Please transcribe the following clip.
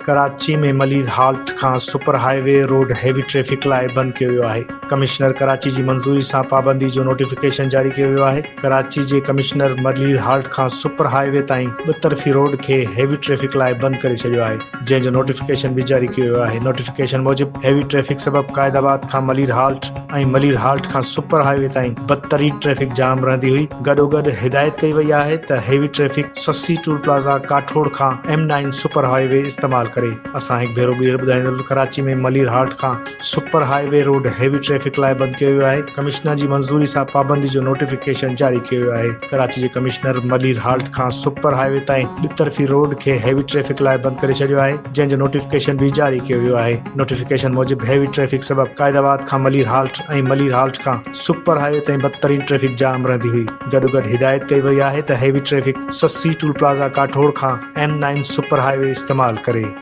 कराची में मलिर हाल्ट खां super highway road heavy traffic लाइ बंद कयो वियो आहे। कमिश्नर कराची जी मंज़ूरी सां पाबंदी जो नोटिफिकेशन जारी कयो वियो आहे। कराची जे कमिश्नर मलिर हाल्ट खां सुपर हाईवे ताईं ॿ-तरफ़ी रोड खे हेवी ट्रैफिक लाइ बंद करे छॾियो आहे, जंहिं जो नोटिफिकेशन बि जारी कयो वियो आहे। नोटिफिकेशन मूजिबि हेवी ट्रैफिक सबबि क़ायदाबाद खां मलिर हाल्ट ऐं मलिर हाल्ट खां सुपर हाईवे ताईं बदतरीन ट्रैफिक जाम रहंदी हुई। गॾोगॾु हिदायत कई वई आहे त heavy traffic Sassi toll plaza Kathore खां M9 सुपर हाईवे इस्तेमाल करे। असां हिकु भेरो ॿीहर ॿुधाईंदो त कराची में मलिर हाल्ट खां super highway road heavy traffic लाइ बंद कयो वियो आहे। कमिश्नर जी मंज़ूरी सां पाबंदी जो नोटिफिकेशन जारी कयो वियो आहे। कराची जे कमिश्नर मलिर हाल्ट खां सुपर हाईवे ताईं ॿ-तरफ़ी रोड खे हेवी ट्रैफिक लाइ बंद करे छॾियो आहे, जंहिं जो नोटिफिकेशन बि जारी कयो वियो आहे। नोटिफिकेशन मूजिबि हेवी ट्रैफिक सबबि क़ायदाबाद खां मलिर हाल्ट ऐं मलिर हाल्ट खां सुपर हाईवे ताईं बदतरीन ट्रैफिक जाम रहंदी हुई। गॾोगॾु हिदायत कई वई आहे त heavy traffic Sassi toll plaza Kathore खां M9 सुपर हाईवे इस्तेमाल करे।